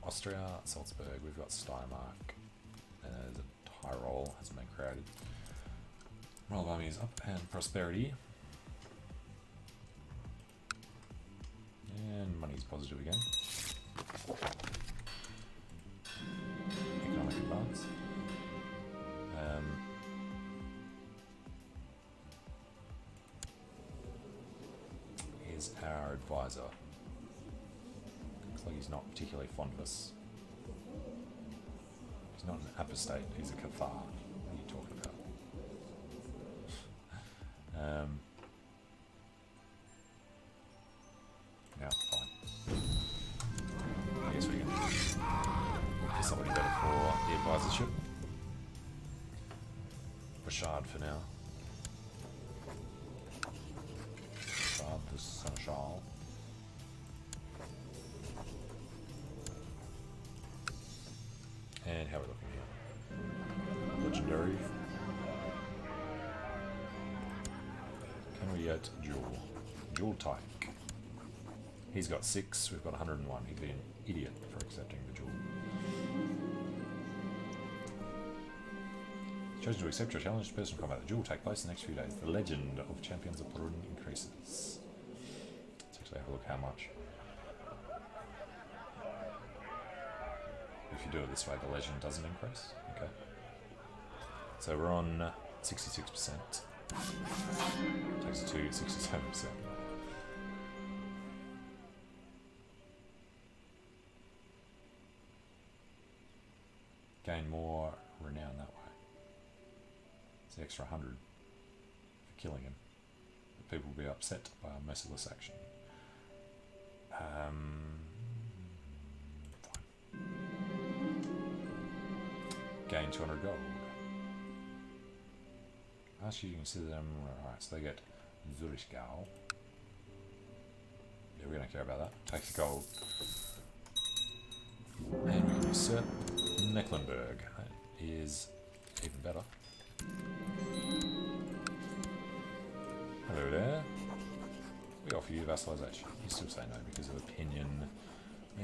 Austria, Salzburg, we've got Steiermark, there's a Tyrol, hasn't been created. Roll of armies up and prosperity. And money's positive again. Economic advance. Here's our advisor. Looks like he's not particularly fond of us. He's not an apostate, he's a Cathar. What are you talking about? Yeah, fine. I guess we can look for somebody better for the advisorship. Bashard for now. Bashard the Seneschal. And how are we looking here? Legendary. Can we get Jewel? Jewel Tyke. He's got 6, we've got 101. He'd be an idiot for accepting the Jewel. Chosen to accept your challenge to personal combat. The duel will take place in the next few days. The legend of Champions of Perun increases. Let's actually have a look how much. If you do it this way, the legend doesn't increase. Okay. So we're on 66%. Takes it to 67%. Gain more renown that way. It's the extra 100 for killing him. But people will be upset by our merciless action. Fine. Gain 200 gold. Actually, you can consider them. Alright, so they get Zurichgau. Yeah, we don't care about that. Take the gold. And we can usurp Mecklenburg. That is even better. Hello there. We offer you vassalization. You still say no because of opinion.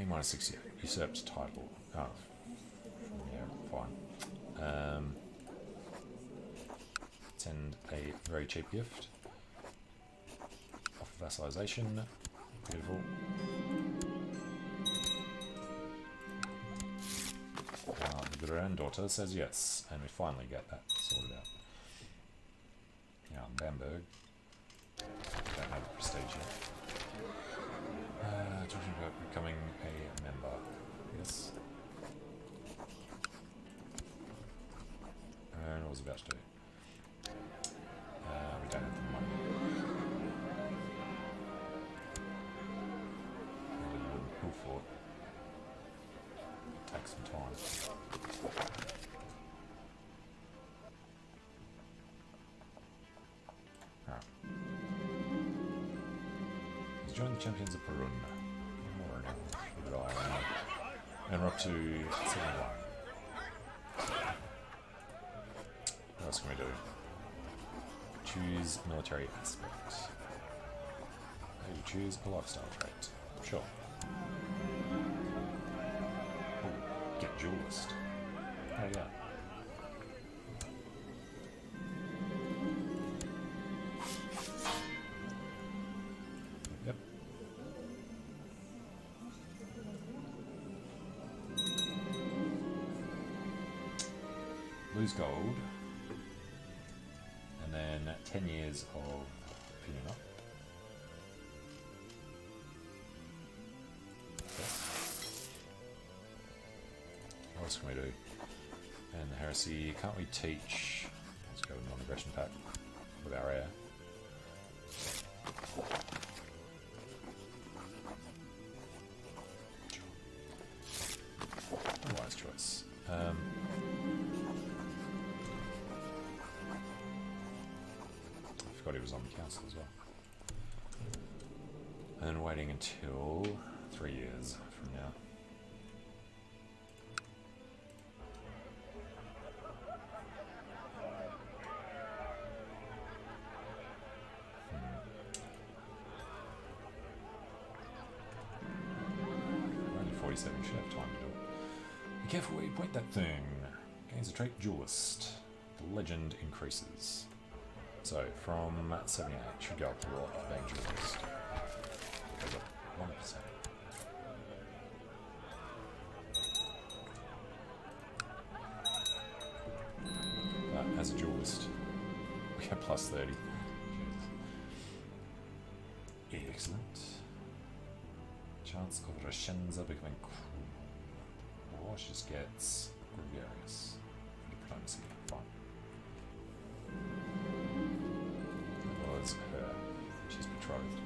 A minus 68. Usurped title. Oh. Yeah, fine. Send a very cheap gift. Offer vassalization. Beautiful. The granddaughter says yes, and we finally get that sorted out. Now, Bamberg. Don't have the prestige yet. Talking about becoming a member. Yes. And what was I about to do? We don't have the money. We did a wooden hill fort. Take some time. Alright. He's joined the Champions of Perun. And we're up to 71. What else can we do? Choose military aspect. Maybe choose a lifestyle trait. Sure. Ooh, get duelist. Oh yeah. Yep. Lose gold. And then 10 years of opinion up. Okay. What else can we do? And the heresy, can't we teach? Let's go with non-aggression pact with our heir. Wise choice. I forgot he was on the council as well. And then waiting until 3 years from now. Only 47, we should have time to do it. careful where you point that thing. Gains a trait duelist. The legend increases. So from 78 should go up a lot for being duelist. Goes up 1%. But as a duelist, we have plus 30. Jeez. Excellent. Chance of Rashenza becoming cruel. Or she just gets gregarious. Diplomacy. Fine. That was her. She's betrothed.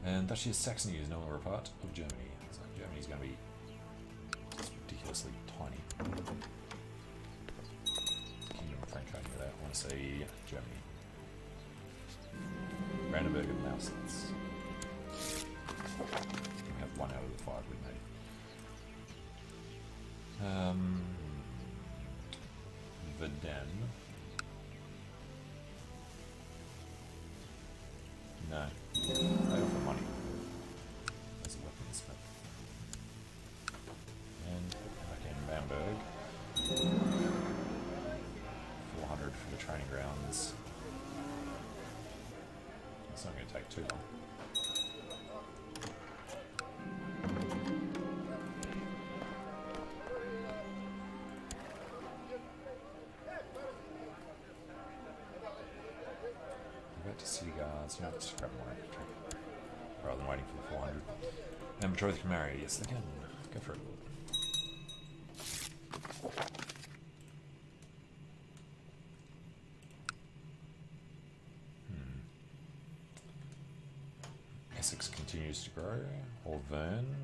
And Duchy of Saxony is no longer a part of Germany. So Germany's going to be just ridiculously tiny. Kingdom of Franconia there. I want to say Germany. Brandenburg and Lausitz. We have 1 out of the 5 we made. Veden. No. They offer money as a weaponsmith. And back in Bamberg. 400 for the training grounds. It's not going to take too long. City guards, you know, just grab one extra rather than waiting for the 400. And betrothed can marry, yes they can. Go for it. Essex continues to grow. Auvergne,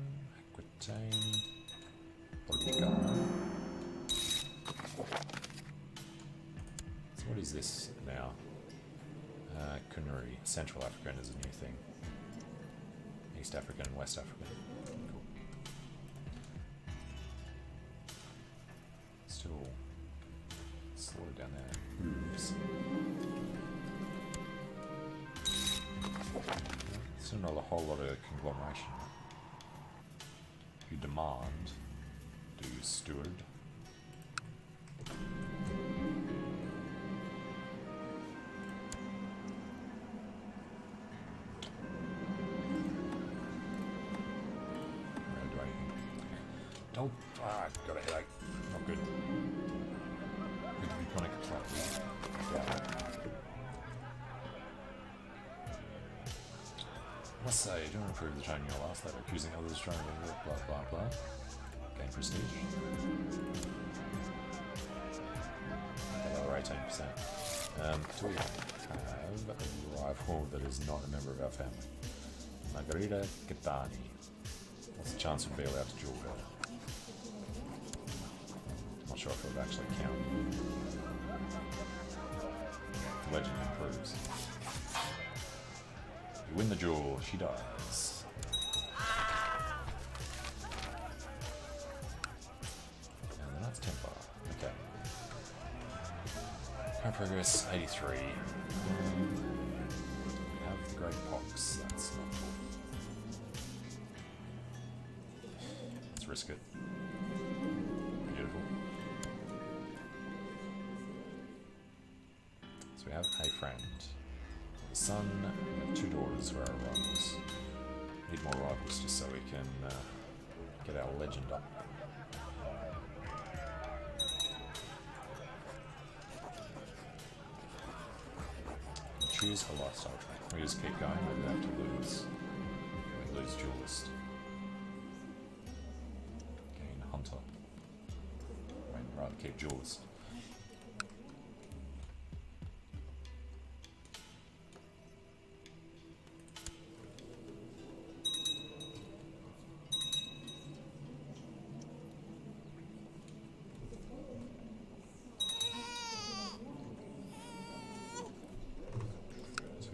Aquitaine, Portugal. So what is this now? Conuri. Central African is a new thing. East African and West African. Cool. Still slow down there. Hooves. Still not a whole lot of conglomeration. You demand. Do you steward? Oh, got a headache. Not good. Good to be chronic fatigue. Yeah. I must say, do improve the tone in your last letter, accusing others of trying to work, blah blah blah. Gain prestige. Another 18%. Do we have a rival that is not a member of our family? Margarita Gattani. What's the chance we'd be allowed to duel her? Not sure if it would actually count. The legend improves. You win the duel, she dies. And the Knight's Temper. Okay. Current progress 83. We have the Great Pox, that's not cool. Let's risk it. Beautiful. So we have a friend. A son, we have 2 daughters who are our rivals. Need more rivals just so we can get our legend up. Choose a lifestyle trait. We just keep going, we have to lose. We lose duelist. Gain hunter. I'd rather keep duelist.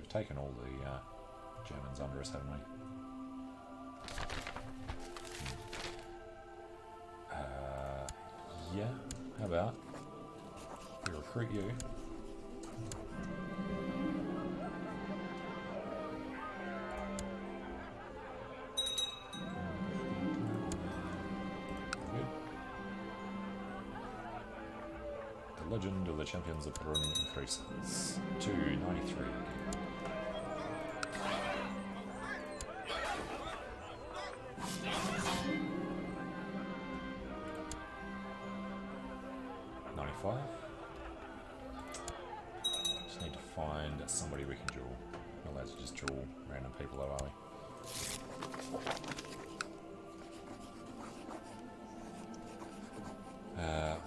Taken all the Germans under us, haven't we? Yeah, how about we recruit you? Good. legend of the champions of Brun increases to 93. Just need to find somebody we can duel. We're allowed to just duel random people, though, are we?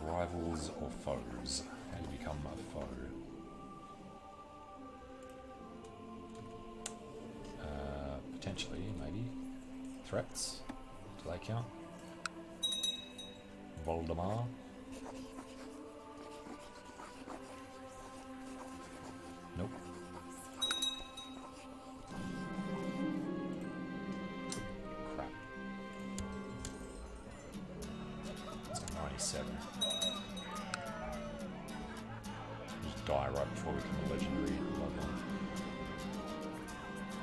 Rivals or foes? How do you become a foe? Potentially, maybe. Threats? Do they count? Voldemar? Nope. Crap. It's 97. Just die right before we become a legendary bloodline.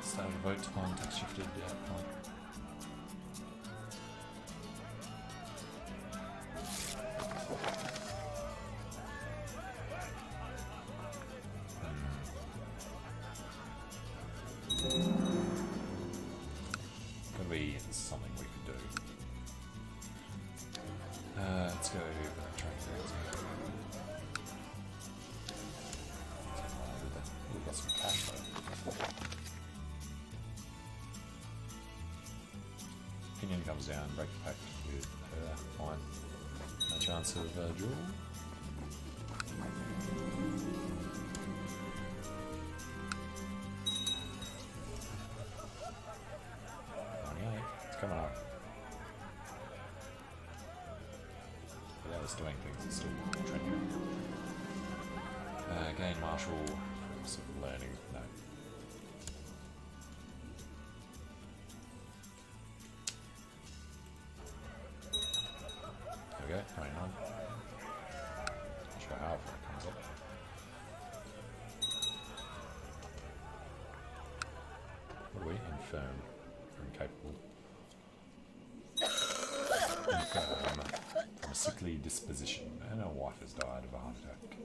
Start a vote time, text shifted, yeah, fine. Could be something we could do. Let's go training grounds. We've got some cash though. Opinion comes down, break the pact with her, fine. No chance of duel. It's coming up. Without us doing things, it's still trending. Gain martial, sort of learning, no. There we go, 29. Not sure how far it comes up. What are we? Infirm. Incapable. Infirm. From a sickly disposition. And our wife has died of a heart attack.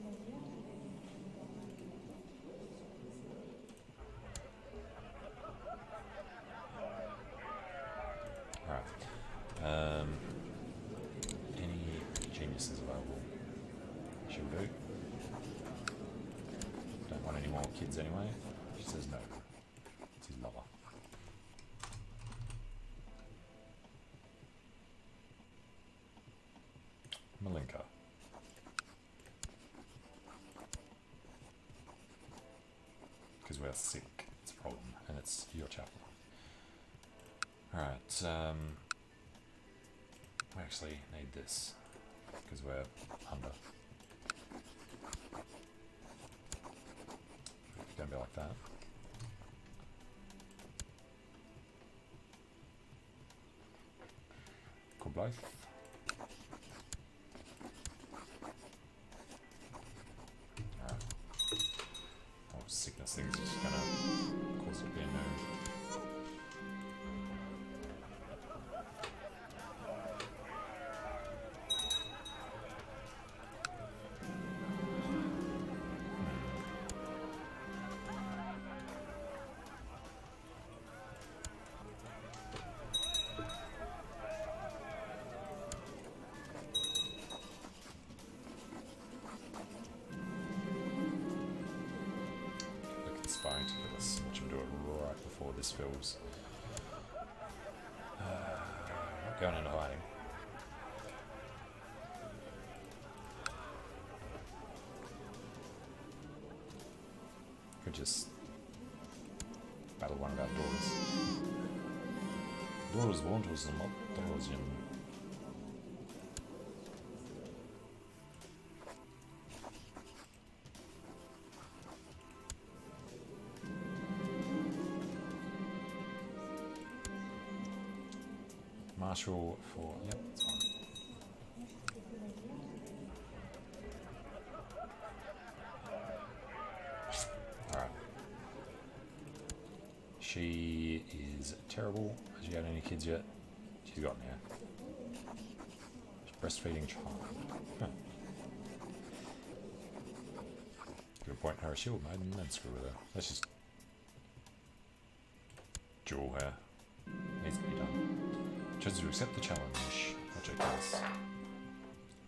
Alright. Any geniuses available? She'll do. Don't want any more kids anyway. She says no. It's his lover. Malinka. Because we're sick, it's a problem, and it's your chapel. Alright, we actually need this, because we're under. It's going to be like that. Kublaith. Sickness things just gonna cause it to be a no. Inspiring to kill us. Which will do it right before this fills. Not going into hiding. Could just battle one of our daughters. Daughters want us not daughters in. Marshal for, yep, that's fine. Alright. She is terrible. Has she had any kids yet? She's got now. She's breastfeeding child. Huh. point her a shield maiden and screw with her. Let's just duel her. Needs to be done. Chose to accept the challenge. Watch her case.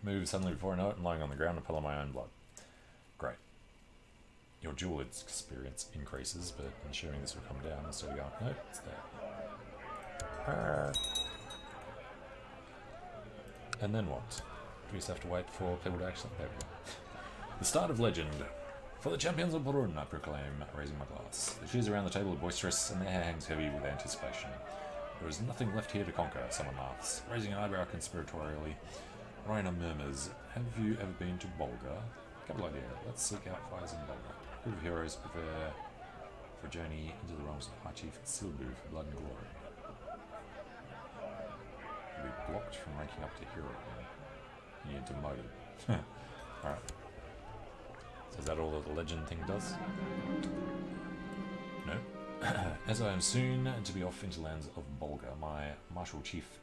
Move suddenly before I know it, and lying on the ground and pull on my own blood. Great. Your duel experience increases, but I'm assuming this will come down instead of going, nope, it's there. And then what? Do we just have to wait for people to actually... There we go. The start of legend. For the champions of Burun, I proclaim, raising my glass. The cheers around the table are boisterous, and their hair hangs heavy with anticipation. There is nothing left here to conquer, someone laughs. Raising an eyebrow conspiratorially, Raina murmurs, have you ever been to Bolga? Couple idea, let's seek out fires in Bolga. A group of heroes prepare for a journey into the realms of High Chief Silbu for blood and glory. You'll be blocked from ranking up to hero. You get demoted. Alright. So is that all that the legend thing does? No. As I am soon to be off into the lands of Bolga, my Marshal Chief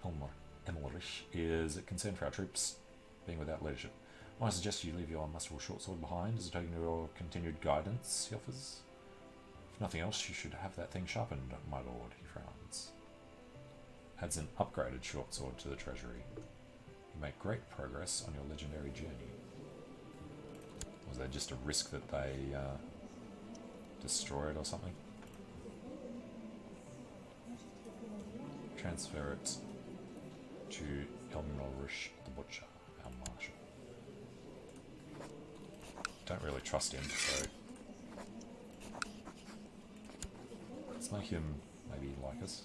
Emilrich is concerned for our troops being without leadership. I suggest you leave your masterful short sword behind as a token of your continued guidance, he offers. If nothing else, you should have that thing sharpened, my lord, he frowns. Adds an upgraded short sword to the treasury. You make great progress on your legendary journey. Was that just a risk that they destroy it or something? Transfer it to Elminorish the Butcher, our marshal. Don't really trust him, so let's make him maybe like us.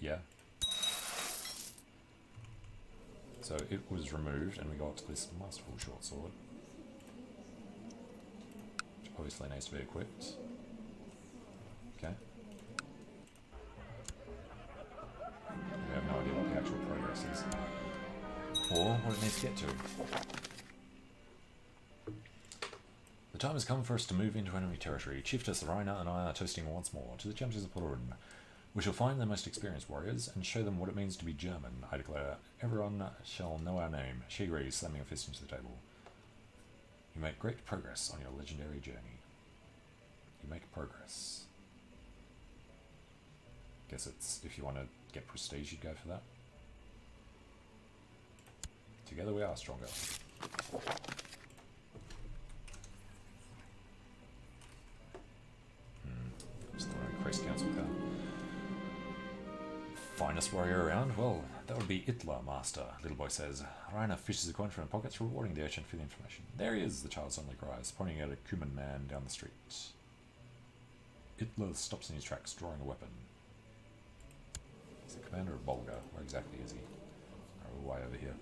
Yeah. So it was removed and we got this masterful short sword. Which obviously needs to be equipped. Okay. We have no idea what the actual progress is. Or what it needs to get to. The time has come for us to move into enemy territory. Chieftess Raina and I are toasting once more to the champions of Purun. We shall find the most experienced warriors and show them what it means to be German, I declare. Everyone shall know our name. She agrees, slamming a fist into the table. You make great progress on your legendary journey. You make progress. Guess it's, if you want to get prestige, you'd go for that. Together we are stronger. Just want to increase council power. Finest warrior around? Well, that would be Itla, master, little boy says. Raina fishes a coin from her pockets, rewarding the urchin for the information. There he is, the child suddenly cries, pointing at a Cuman man down the street. Itla stops in his tracks, drawing a weapon. He's the commander of Bolga. Where exactly is he? Oh, way over here.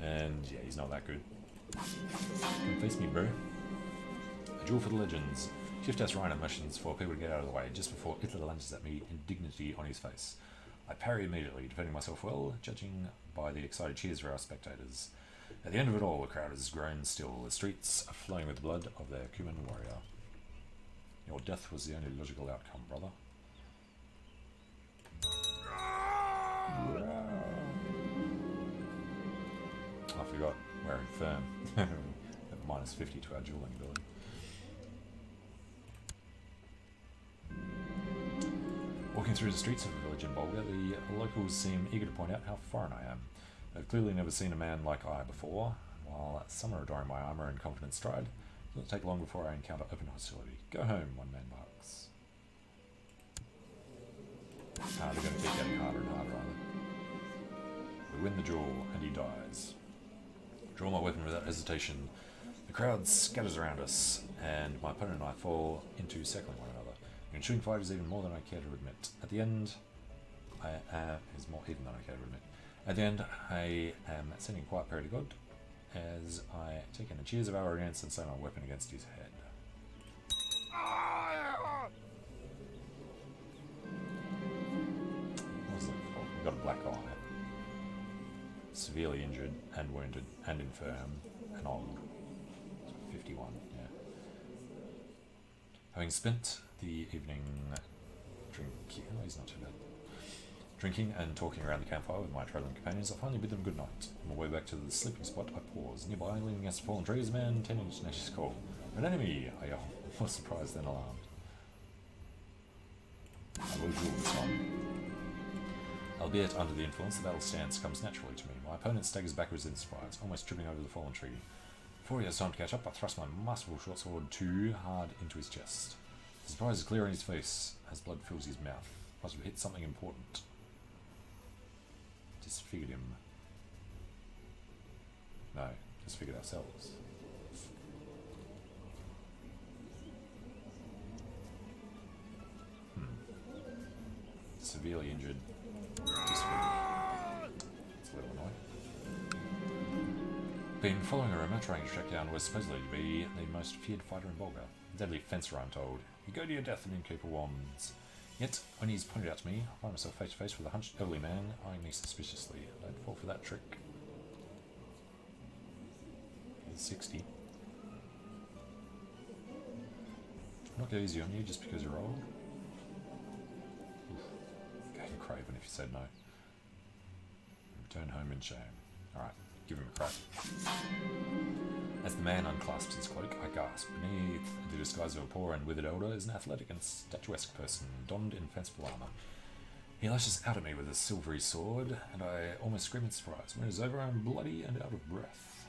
And yeah, he's not that good. Come face me, bro. A duel for the legends. Chieftess Raina motions for people to get out of the way just before Itla lunges at me, indignity on his face. I parry immediately, defending myself well, judging by the excited cheers of our spectators. At the end of it all, the crowd has grown still. The streets are flowing with the blood of their Cuman warrior. Your death was the only logical outcome, brother. I forgot, wearing firm. At minus 50 to our dueling ability. Walking through the streets of the village in Bolga, the locals seem eager to point out how foreign I am. They've clearly never seen a man like I before. While some are adoring my armour and confident stride, it doesn't take long before I encounter open hostility. Go home, one man barks. They're going to keep getting harder and harder, aren't they? We win the duel, and he dies. Draw my weapon without hesitation. The crowd scatters around us, and my opponent and I fall into circling one another. The ensuing fight is even more than I care to admit. At the end, is more even than I care to admit. At the end, I am sending a quiet prayer to God as I take in the cheers of our audience and slam my weapon against his head. What was that for? We got a black eye. Severely injured and wounded and infirm and old. 51, yeah. Having spent the evening Drinking and talking around the campfire with my travelling companions, I finally bid them good night. On my way back to the sleeping spot, I pause. Nearby, leaning against a fallen tree, is a man tending to Nash's call. An enemy! I yell, more surprised than alarmed. I will duel this one. Albeit under the influence, the battle stance comes naturally to me. My opponent staggers backwards in surprise, almost tripping over the fallen tree. Before he has time to catch up, I thrust my masterful short sword too hard into his chest. The surprise is clear on his face as blood fills his mouth. Must have hit something important. Disfigured him. No, disfigured ourselves. Severely injured. Disfigured. It's a little annoying. Been following a rumor trying to track down what was supposedly to be the most feared fighter in Bulgar. Deadly fencer, I'm told. You go to your death in Innkeeper Wands. Yet, when he's pointed out to me, I find myself face to face with a hunched elderly man eyeing me suspiciously. Don't fall for that trick. He's 60. I'm not go easy on you just because you're old. Go to Craven if you said no. Return home in shame. Alright, give him a crack. As the man unclasps his cloak, I gasp. Beneath the disguise of a poor and withered elder is an athletic and statuesque person, donned in fanciful armour. He lashes out at me with a silvery sword, and I almost scream in surprise. When it is over, I'm bloody and out of breath.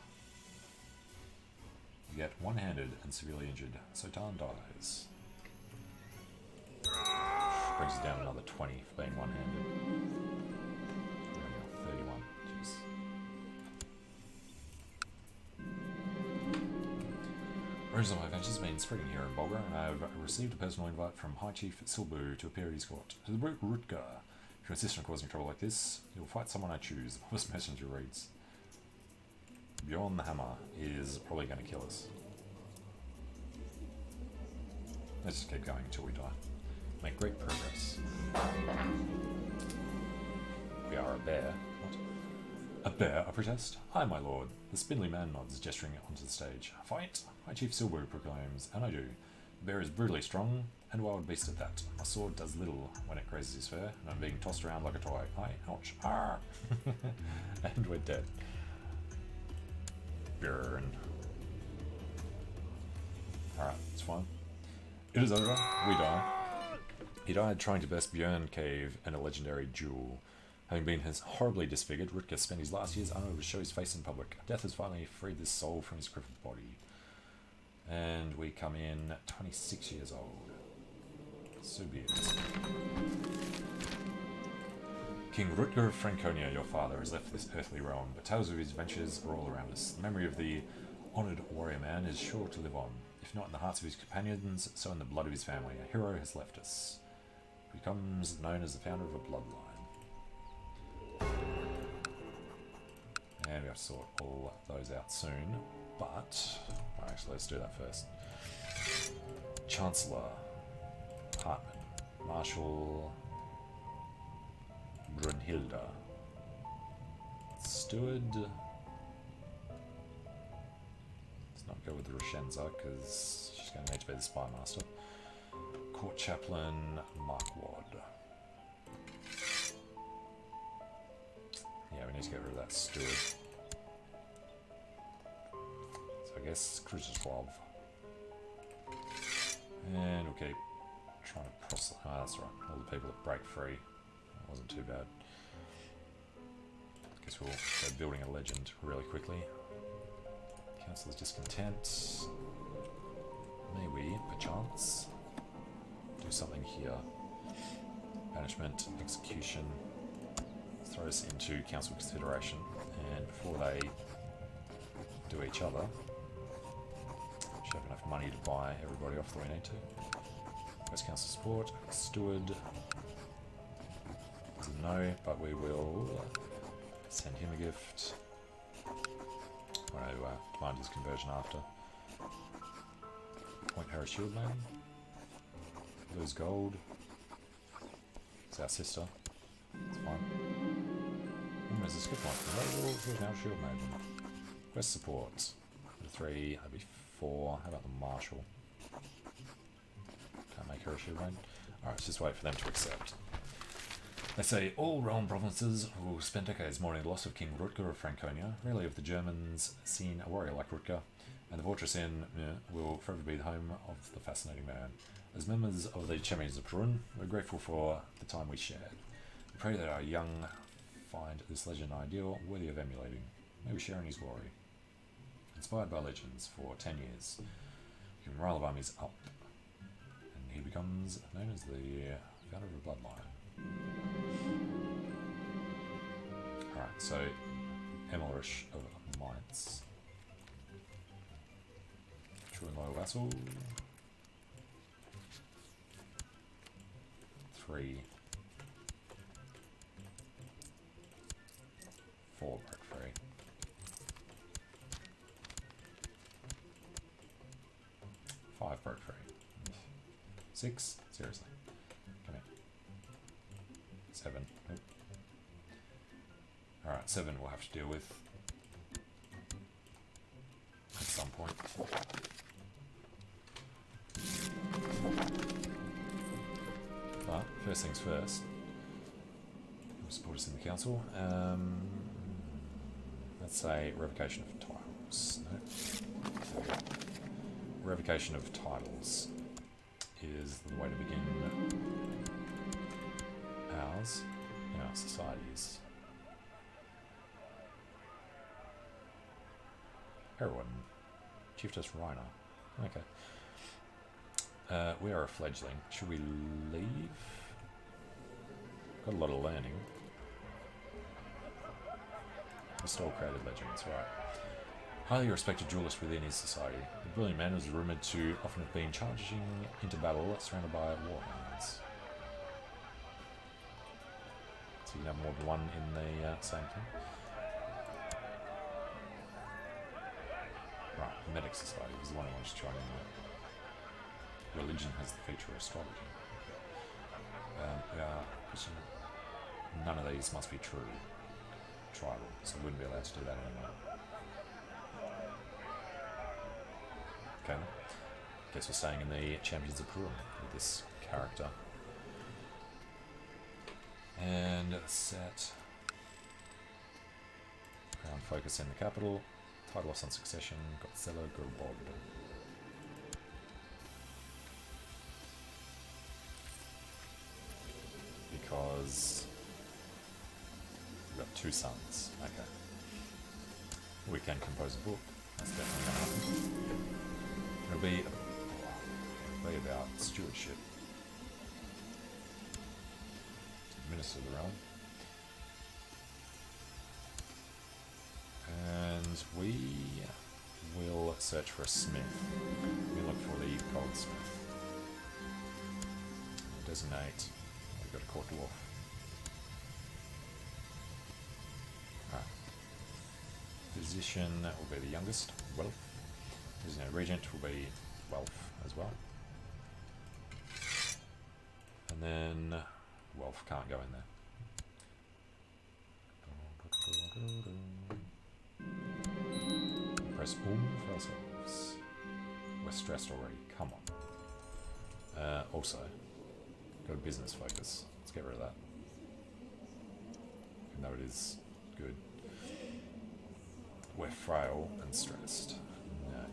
Yet one-handed and severely injured, Sotan dies. Brings us down another 20 for being one-handed. 31, jeez. Rumors of my adventures have been spreading here in Bulgar, and I have received a personal invite from High Chief Silbu to appear at his court. To the brute Rutger, if you insist on causing trouble like this, you'll fight someone I choose. This messenger reads. Bjorn the Hammer is probably going to kill us. Let's just keep going until we die. Make great progress. We are a bear. What? A bear, I protest? Hi, my lord. The spindly man nods, gesturing onto the stage. Fight? High Chief Silbu proclaims, and I do. The bear is brutally strong, and a wild beast at that. My sword does little when it grazes his fur, and I'm being tossed around like a toy. Hi, ouch, arr! And we're dead. Burn. Alright, it's fine. It is over. We die. He died trying to burst Björn Cave in a legendary duel. Having been horribly disfigured, Rutger spent his last years unable to show his face in public. Death has finally freed this soul from his crippled body. And we come in 26 years old. So be it. King Rutger of Franconia, your father, has left this earthly realm, but tales of his adventures are all around us. The memory of the honoured warrior man is sure to live on. If not in the hearts of his companions, so in the blood of his family. A hero has left us. He becomes known as the founder of a bloodline. And we have to sort all those out soon, but actually let's do that first. Chancellor, Hartman, Marshal, Brunhilde, Steward. Let's not go with Roshenza because she's going to need to be the spy master. Court Chaplain, Markwad. Yeah, we need to get rid of that steward. So I guess Krzyzlov. And we'll keep trying to proselyte. Ah, that's right. All the people that break free. That wasn't too bad. I guess we'll go building a legend really quickly. Council's discontent. May we, perchance, do something here. Banishment, execution. Throw us into council consideration, and before they do each other, we should have enough money to buy everybody off that we need to. West Council support, steward. No, but we will send him a gift. I want to demand his conversion after. Point her a shield man. Lose gold. It's our sister. It's fine. There's a skip one. Here's now shield maiden. Quest support. 3, that'd be 4. How about the marshal? Can't make her a shield maiden. Alright, let's just wait for them to accept. They say all realm provinces who spent decades mourning the loss of King Rutger of Franconia. Rarely have the Germans seen a warrior like Rutger, and the fortress inn will forever be the home of the fascinating man. As members of the Champions of Perun, we're grateful for the time we shared. We pray that our young find this legend ideal worthy of emulating. May we share in his glory. Inspired by legends for 10 years, the morale of armies up, and he becomes known as the founder of a bloodline. Alright, so Emilrish of Mainz. True and loyal vassal. 3. 4 broke free. 5 broke free. 6? Seriously. Come here. 7. Nope. Alright, 7 we'll have to deal with at some point. But first things first, we'll support us in the council. Let's say revocation of titles. No. Revocation of titles is the way to begin ours in our societies. Heroine. Chiefess Reiner. Okay. We are a fledgling. Should we leave? Got a lot of learning. Restore created legends, right. Highly respected duelist within his society. The brilliant man was rumoured to often have been charging into battle surrounded by warhounds. So you can have more than one in the same thing. Right, the Nomadic society was the one I was trying to know. Religion has the feature of astrology. None of these must be true. Tribal, so we wouldn't be allowed to do that anymore. Okay, guess we're staying in the Champions of Perun with this character. And set Crown focus in the capital. Title loss on succession, Godzilla Gerwald. Because we've got 2 sons. Okay. We can compose a book. That's definitely going to happen. It'll be about stewardship. Minister of the realm. And we will search for a smith. We look for the goldsmith. Designate. We've got a court dwarf. Alright. Physician will be the youngest. Wealth. Designate regent will be wealth as well. And then wealth can't go in there. Press for ourselves. We're stressed already. Come on. Also, got a business focus. Let's get rid of that. Even though it is good. We're frail and stressed. No.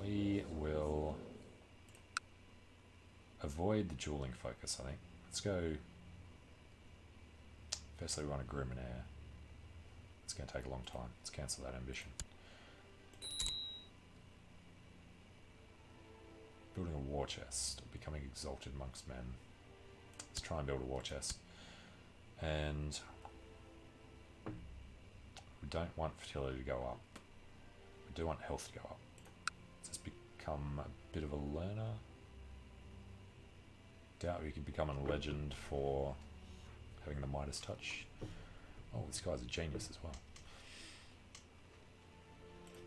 We will avoid the dueling focus, I think. Let's go. Firstly, we want a groom and heir. It's going to take a long time. Let's cancel that ambition. Building a war chest. Becoming exalted amongst men. Let's try and build a war chest. And we don't want fertility to go up. We do want health to go up. Let's become a bit of a learner. Doubt we could become a legend for having the Midas touch. Oh, this guy's a genius as well.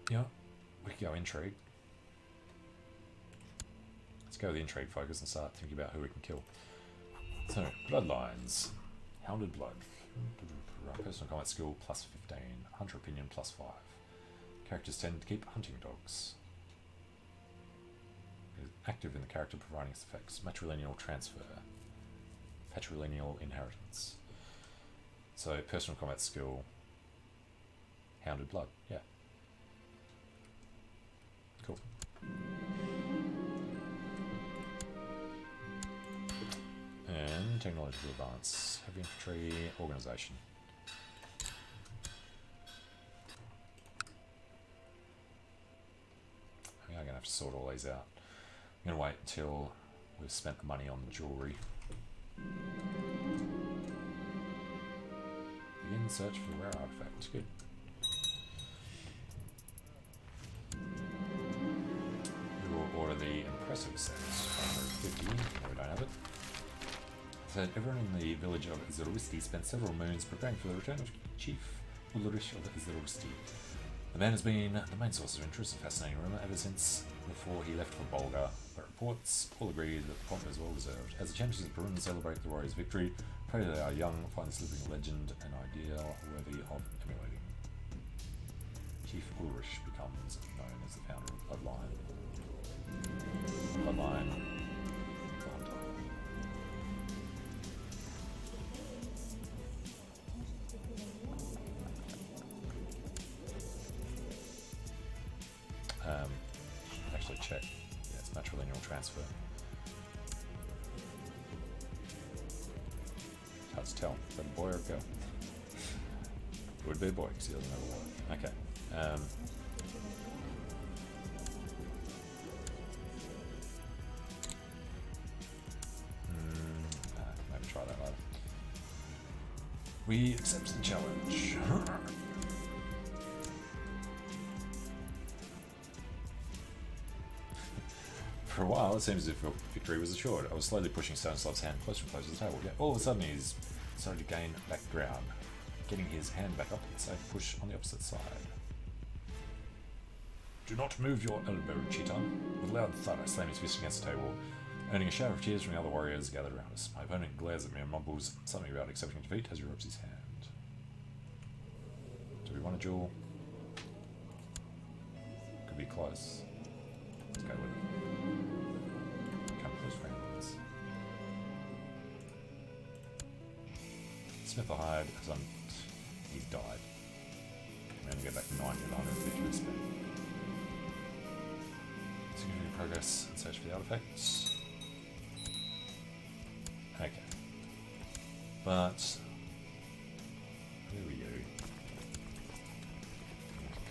Yeah, we could go intrigue. Let's go with the intrigue focus and start thinking about who we can kill. So, bloodlines. Hounded blood. Personal combat skill plus 15. Hunter opinion plus 5. Characters tend to keep hunting dogs. Active in the character providing its effects. Matrilineal transfer. Patrilineal inheritance. So personal combat skill, Hounded Blood, yeah. Cool. And technological advance, heavy infantry, organisation. I'm going to have to sort all these out. I'm going to wait until we've spent the money on the jewellery. Begin search for the rare artifact. Good. We will order the impressive set. 150. No, we don't have it. So everyone in the village of Zoroaster spent several moons preparing for the return of Chief Ulrich of Zoroaster. The man has been the main source of interest and fascinating rumour ever since before he left for Bolga, but reports all agree that the pomp is well deserved. As the champions of Perun celebrate the warrior's victory, pray that our young find this living legend an ideal worthy of emulating. Chief Ulrich becomes known as the founder of Bloodline. Bloodline. The Hunter. Actually check. Yeah, it's matrilineal transfer. It's hard to tell. Is that a boy or a girl? It would be a boy because he doesn't have a wife. Okay. Maybe try that later. We accept the challenge. For a while, it seems as if victory was assured. I was slowly pushing Stoneslav's hand closer and closer to the table. Yet all of a sudden, he's started to gain back ground, getting his hand back up and safe push on the opposite side. Do not move your elbow, Chiton. With a loud thud, I slam his fist against the table, earning a shower of cheers from the other warriors gathered around us. My opponent glares at me and mumbles something about accepting defeat as he rubs his hand. Do we want a duel? Could be close. Let's go with it. Friends. Smith Hyde has he's died. We're going to go back to 90 to 150 to spend. Significant progress in search for the artifacts. Okay. But who are you?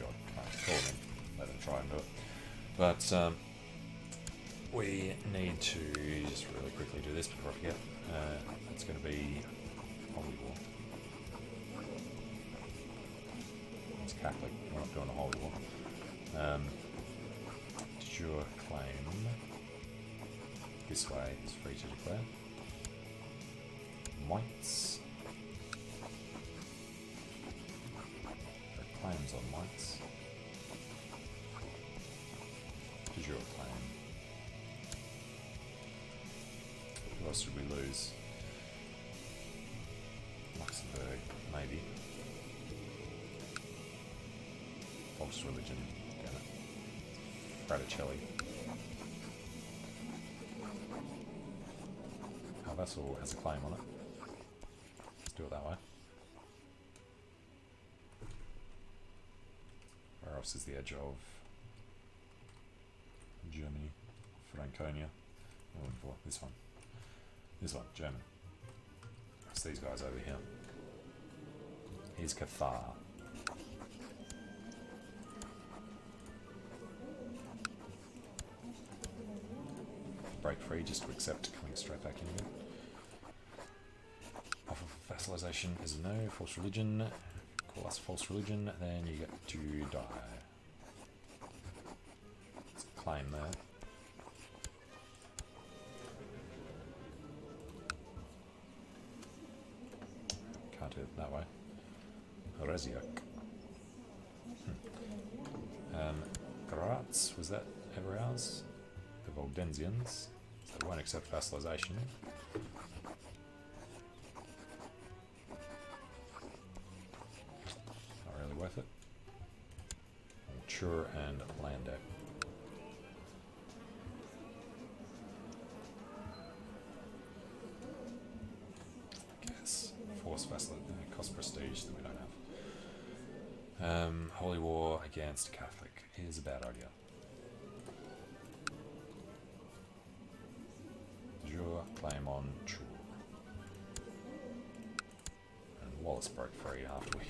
God, can't call them. Let them try and do it. But we need to just really quickly do this before I forget. It's going to be Holy War. It's Catholic, we're not doing a Holy War. Jure claim. This way is free to declare. Mites. There are claims on mites. Jure claim. Who else did we lose? Luxembourg, maybe. False religion, damn it. Fraticelli. Our vessel has a claim on it. Let's do it that way. Where else is the edge of Germany? Franconia. I'm looking for this one. This one, German. It's these guys over here. Here's Cathar. Break free just to accept coming straight back in again. Offer for vassalization is a no. False religion. Call us false religion, then you get to die. It's a claim there. Can't do it that way. Reziak. Graz, was that ever ours? The Valdensians. So we won't accept vassalization. Not really worth it. Mature and Lando. Force vassal, cost prestige that we don't have. Holy War against Catholic is a bad idea. Jure, claim on Chur. And Wallace broke free after we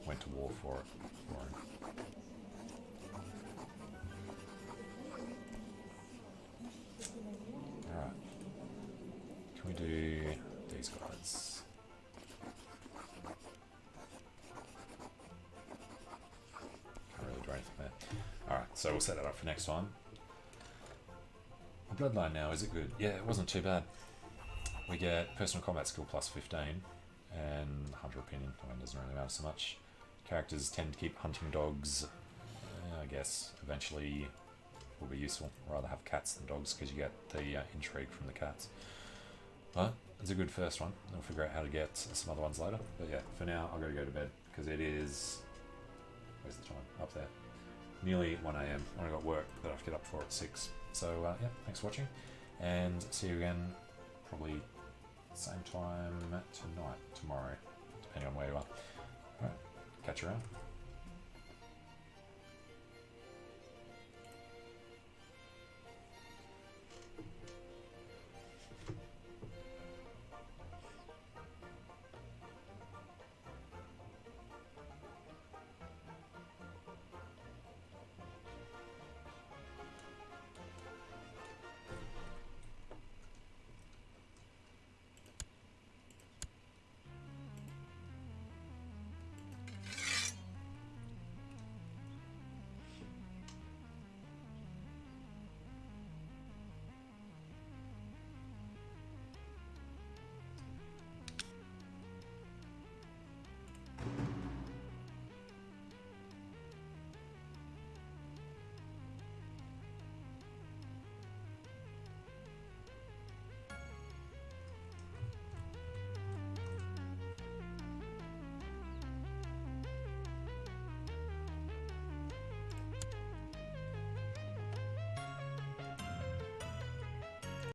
went to war for it. Alright. Can we do these guys? Can't really do anything there. Alright, so we'll set that up for next time. The Bloodline now, is it good? Yeah, it wasn't too bad. We get personal combat skill plus 15 and hunter opinion. I mean, it doesn't really matter so much. Characters tend to keep hunting dogs. I guess eventually will be useful. I'd rather have cats than dogs because you get the intrigue from the cats. But it's a good first one. I'll figure out how to get some other ones later. But yeah, for now I've got to go to bed because it is, where's the time? Up there. Nearly 1 AM. I've got work that I have to get up for at 6. So yeah, thanks for watching and see you again probably same time tomorrow, depending on where you are. Alright, catch you around.